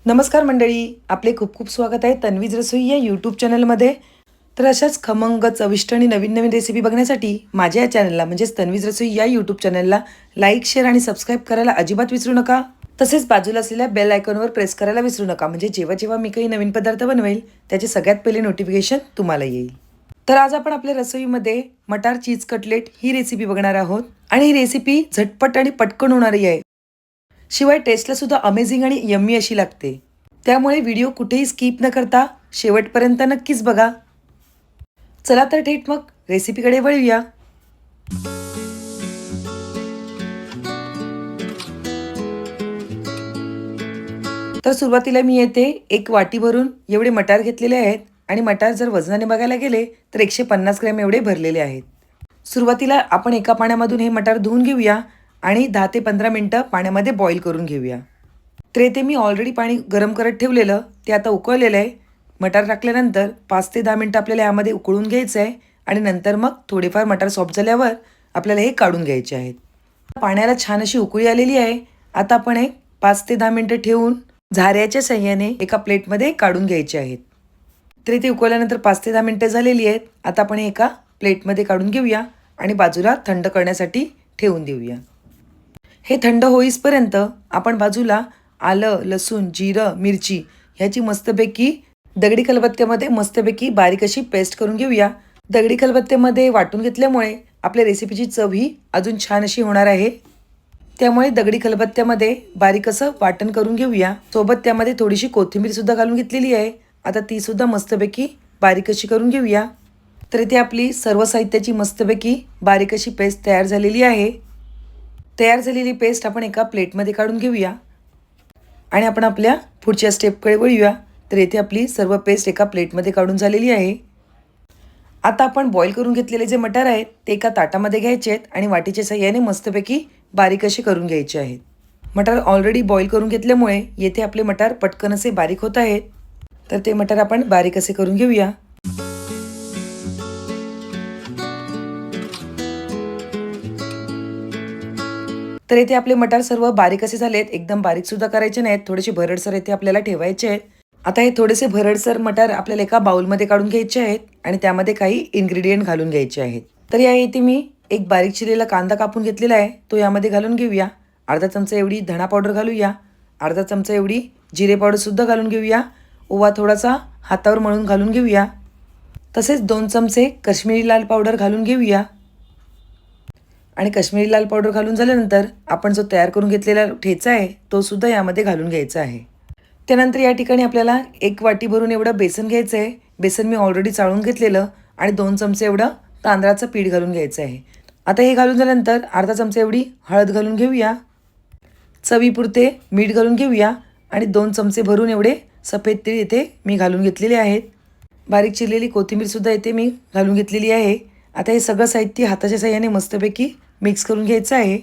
नमस्कार मंडळी, आपले खूप खूप स्वागत आहे तन्वीज रसोई या यूट्यूब चॅनलमध्ये. तर अशाच खमंग, चविष्ट आणि नवीन नवीन रेसिपी बघण्यासाठी माझ्या या चॅनलला म्हणजेच तन्वीज रसोई या यूट्यूब चॅनलला लाईक, शेअर आणि सबस्क्राईब करायला अजिबात विसरू नका. तसेच बाजूला असलेल्या बेल आयकॉनवर प्रेस करायला विसरू नका, म्हणजे जेव्हा जेव्हा मी काही नवीन पदार्थ बनवेल त्याचे सगळ्यात पहिले नोटिफिकेशन तुम्हाला येईल. तर आज आपण आपल्या रसोईमध्ये मटार चीज कटलेट ही रेसिपी बघणार आहोत आणि ही रेसिपी झटपट आणि पटकन होणारी आहे. शिवाय टेस्टला सुद्धा अमेझिंग आणि यम्मी अशी लागते. त्यामुळे व्हिडिओ कुठेही स्किप न करता शेवटपर्यंत नक्कीच बघा. चला तर थेट मग रेसिपीकडे वळूया. तर सुरुवातीला मी येथे एक वाटी भरून एवढे मटार घेतलेले आहेत आणि मटार जर वजनाने बघायला गेले तर 150 ग्रॅम एवढे भरलेले आहेत. सुरुवातीला आपण एका पाण्यामधून हे मटार धुवून घेऊया आणि 10 ते 15 मिनिटं पाण्यामध्ये बॉईल करून घेऊया. तर इथे मी ऑलरेडी पाणी गरम करत ठेवलेलं ते आता उकळलेलं आहे. मटार टाकल्यानंतर 5 ते 10 मिनिटं आपल्याला यामध्ये उकळून घ्यायचं आहे आणि नंतर मग थोडेफार मटार सॉफ्ट झाल्यावर आपल्याला हे काढून घ्यायचे आहेत. पाण्याला छान अशी उकळी आलेली आहे. आता आपण हे 5 ते 10 मिनिटं ठेवून झाऱ्याच्या साह्याने एका प्लेटमध्ये काढून घ्यायचे आहेत. तर इथे उकळल्यानंतर 5 ते 10 मिनिटं झालेली आहेत. आता आपण एका प्लेटमध्ये काढून घेऊया आणि बाजूला थंड करण्यासाठी ठेवून देऊया. हे थंड होईपर्यंत आपण बाजूला आलं, लसूण, जिरं, मिरची ह्याची मस्तपैकी दगडी खलबत्त्यामध्ये मस्तपैकी बारीक अशी पेस्ट करून घेऊया. दगडी खलबत्त्यामध्ये वाटून घेतल्यामुळे आपल्या रेसिपीची चव ही अजून छान अशी होणार आहे. त्यामुळे दगडी खलबत्त्यामध्ये बारीक असं वाटण करून घेऊया. सोबत त्यामध्ये थोडीशी कोथिंबीर सुद्धा घालून घेतलेली आहे. आता ती सुद्धा मस्तपैकी बारीक अशी करून घेऊया. तर इथे आपली सर्व साहित्याची मस्तपैकी बारीक अशी पेस्ट तयार झालेली आहे. तयार झालेली पेस्ट आपण एका प्लेटमध्ये काढून घेऊया आणि आपण आपल्या पुढच्या स्टेपकडे वळूया. तर इथे आपली सर्व पेस्ट एका प्लेटमध्ये काढून झालेली आहे. आता आपण बॉईल करून घेतलेले जे मटार आहेत ते एका ताटामध्ये घ्यायचे आहेत आणि वाटीच्या साह्याने मस्तपैकी बारीक असे करून घ्यायचे आहेत. मटार ऑलरेडी बॉईल करून घेतल्यामुळे येथे आपले मटार पटकन असे बारीक होत आहेत. तर ते मटार आपण बारीक असे करून घेऊया. तर इथे आपले मटार सर्व बारीक असे झालेत. एकदम बारीक सुद्धा करायचे नाहीत, थोडेसे भरडसर इथे आपल्याला ठेवायचे आहेत. आता हे थोडेसे भरडसर मटार आपल्याला एका बाउलमध्ये काढून घ्यायचे आहेत आणि त्यामध्ये काही इन्ग्रेडियंट घालून घ्यायचे आहेत. तर या इथे मी एक बारीक चिरलेला कांदा कापून घेतलेला आहे, तो यामध्ये घालून घेऊया. अर्धा चमचा एवढी धणा पावडर घालूया. अर्धा चमचा एवढी जिरे पावडर सुद्धा घालून घेऊया. ओवा थोडासा हातावर मळून घालून घेऊया. तसेच 2 चमचे काश्मीरी लाल पावडर घालून घेऊया. आणि काश्मीरी लाल पावडर घालून झाल्यानंतर आपण जो तयार करून घेतलेला ठेचा आहे तो सुद्धा यामध्ये घालून घ्यायचा आहे. त्यानंतर या ठिकाणी आपल्याला 1 वाटी भरून एवढं बेसन घ्यायचं आहे. बेसन मी ऑलरेडी चाळून घेतलेलं आणि 2 चमचे एवढं तांदळाचं पीठ घालून घ्यायचं आहे. आता हे घालून झाल्यानंतर अर्धा चमचा एवढी हळद घालून घेऊया. चवीपुरते मीठ घालून घेऊया आणि 2 चमचे भरून एवढे सफेद तीळ इथे मी घालून घेतलेले आहेत. बारीक चिरलेली कोथिंबीरसुद्धा इथे मी घालून घेतलेली आहे. आता हे सगळं साहित्य हाताच्या साह्याने मस्तपैकी मिक्स करून घ्यायचं आहे.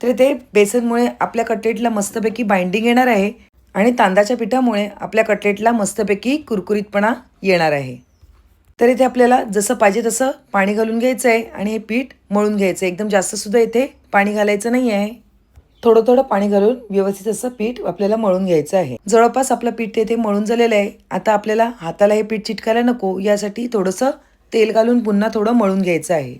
तर ते बेसनमुळे आपल्या कटलेटला मस्तपैकी बाइंडिंग येणार आहे आणि तांदळाच्या पिठामुळे आपल्या कटलेटला मस्तपैकी कुरकुरीतपणा येणार आहे. तर इथे आपल्याला जसं पाहिजे तसं पाणी घालून घ्यायचं आहे आणि हे पीठ मळून घ्यायचं आहे. एकदम जास्तसुद्धा इथे पाणी घालायचं नाही आहे. थोडं थोडं पाणी घालून व्यवस्थित असं पीठ आपल्याला मळून घ्यायचं आहे. जवळपास आपलं पीठ इथे मळून झालेलं आहे. आता आपल्याला हाताला हे पीठ चिटकायला नको यासाठी थोडंसं तेल घालून पुन्हा थोडं मळून घ्यायचं आहे.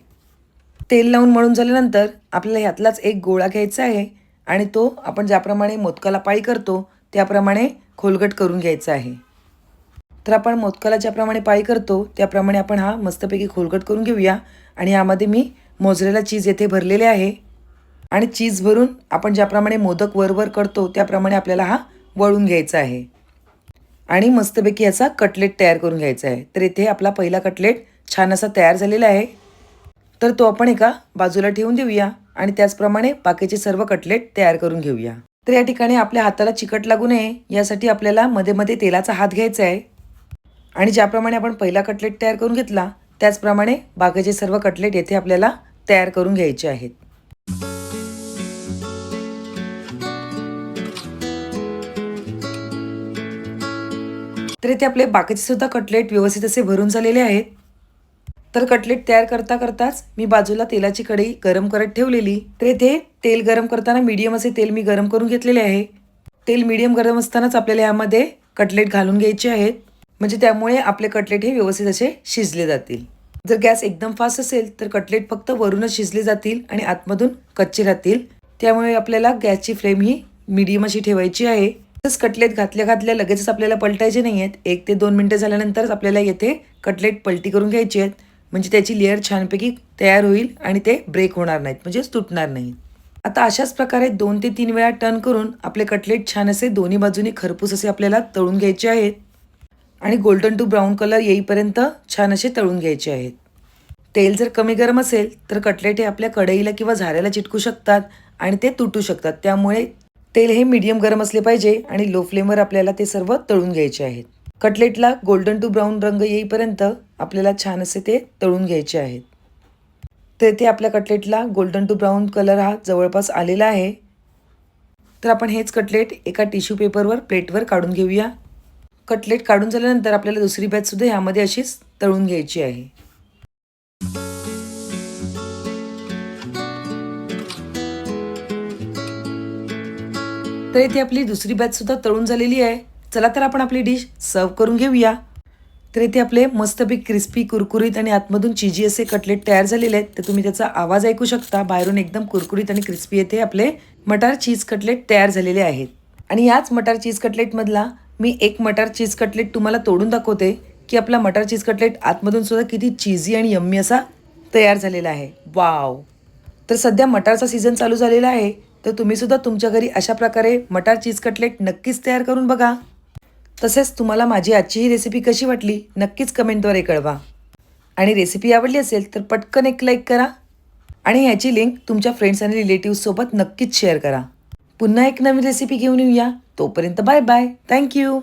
तेल लावून मळून झाल्यानंतर आपल्याला ह्यातलाच एक गोळा घ्यायचा आहे आणि तो आपण ज्याप्रमाणे मोदकाला पाळी करतो त्याप्रमाणे खोलगट करून घ्यायचा आहे. तर आपण मोदकाला ज्याप्रमाणे पाळी करतो त्याप्रमाणे आपण हा मस्तपैकी खोलगट करून घेऊया. आणि यामध्ये मी मोझरेला चीज येथे भरलेले आहे आणि चीज भरून आपण ज्याप्रमाणे मोदक वर करतो त्याप्रमाणे आपल्याला हा वळून घ्यायचा आहे आणि मस्तपैकी याचा कटलेट तयार करून घ्यायचा आहे. तर इथे आपला पहिला कटलेट छान असा तयार झालेला आहे. तर तो आपण एका बाजूला ठेवून देऊया आणि त्याचप्रमाणे बाकीचे सर्व कटलेट तयार करून घेऊया. तर या ठिकाणी आपल्या हाताला चिकट लागू नये यासाठी आपल्याला मध्ये मध्ये तेलाचा हात घ्यायचा आहे आणि ज्याप्रमाणे आपण पहिला कटलेट तयार करून घेतला त्याचप्रमाणे बाकीचे सर्व कटलेट येथे आपल्याला तयार करून घ्यायचे आहेत. तर इथे आपले बाकीचे सुद्धा कटलेट व्यवस्थित असे भरून झालेले आहेत. तर कटलेट तयार करता करताच मी बाजूला तेलाची कढई गरम करत ठेवलेली. तर इथे तेल गरम करताना मीडियम असे तेल मी गरम करून घेतलेले आहे तेल मीडियम गरम असतानाच आपल्याला यामध्ये कटलेट घालून घ्यायचे आहेत, म्हणजे त्यामुळे आपले कटलेट हे व्यवस्थित असे शिजले जातील. जर गॅस एकदम फास्ट असेल तर कटलेट फक्त वरूनच शिजले जातील आणि आतमधून कच्चे राहतील. त्यामुळे आपल्याला गॅसची फ्लेम ही मीडियम अशी ठेवायची आहे. तसंच कटलेट घातल्या घातल्या लगेचच आपल्याला पलटायचे नाही आहेत. 1 ते 2 मिनिटं झाल्यानंतरच आपल्याला येथे कटलेट पलटी करून घ्यायची आहेत, म्हणजे त्याची लेअर छानपैकी तयार होईल आणि ते ब्रेक होणार नाहीत, म्हणजेच तुटणार नाहीत. आता अशाच प्रकारे 2 ते 3 वेळा टर्न करून आपले कटलेट छान असे दोन्ही बाजूनी खरपूस असे आपल्याला तळून घ्यायचे आहेत आणि गोल्डन टू ब्राऊन कलर येईपर्यंत छान असे तळून घ्यायचे आहेत. तेल जर कमी गरम असेल तर कटलेट हे आपल्या कढईला किंवा झाऱ्याला चिटकू शकतात आणि ते तुटू शकतात. त्यामुळे तेल हे मीडियम गरम असले पाहिजे आणि लो फ्लेमवर आपल्याला ते सर्व तळून घ्यायचे आहेत. कटलेटला गोल्डन टू ब्राऊन रंग येईपर्यंत आपल्याला छान असे ते तळून घ्यायचे आहेत. तर ते आपल्या कटलेटला गोल्डन टू ब्राऊन कलर हा जवळपास आलेला आहे. तर आपण हेच कटलेट एका टिश्यू पेपरवर प्लेटवर काढून घेऊया. कटलेट काढून झाल्यानंतर आपल्याला दुसरी बॅच सुद्धा यामध्ये अशीच तळून घ्यायची आहे. तर इथे आपली दुसरी बॅच सुद्धा तळून झालेली आहे. चला तर आपण आपली डिश सर्व करून घेऊया. तर इथे आपले मस्तपैकी क्रिस्पी, कुरकुरीत आणि आतमधून चीजी असे कटलेट तयार झालेले आहेत. तर तुम्ही त्याचा आवाज ऐकू शकता. बाहेरून एकदम कुरकुरीत आणि क्रिस्पी येथे आपले मटार चीज कटलेट तयार झालेले आहेत. आणि याच मटार चीज कटलेटमधला मी एक मटार चीज कटलेट तुम्हाला तोडून दाखवते की आपला मटार चीज कटलेट आतमधून सुद्धा किती चीजी आणि यम्मी असा तयार झालेला आहे. वाव! तर सध्या मटारचा सीझन चालू झालेला आहे. तर तुम्ही सुद्धा तुमच्या घरी अशा प्रकारे मटार चीज कटलेट नक्कीच तयार करून बघा. तसेच तुम्हाला माझी आजची ही रेसिपी कशी वाटली नक्कीच कमेंटद्वारे कळवा. आणि रेसिपी आवडली असेल तर पटकन एक लाईक करा आणि ह्याची लिंक तुमच्या फ्रेंड्स आणि रिलेटिव्हसोबत नक्कीच शेअर करा. पुन्हा एक नवीन रेसिपी घेऊन येऊया. तोपर्यंत बाय बाय. थँक्यू.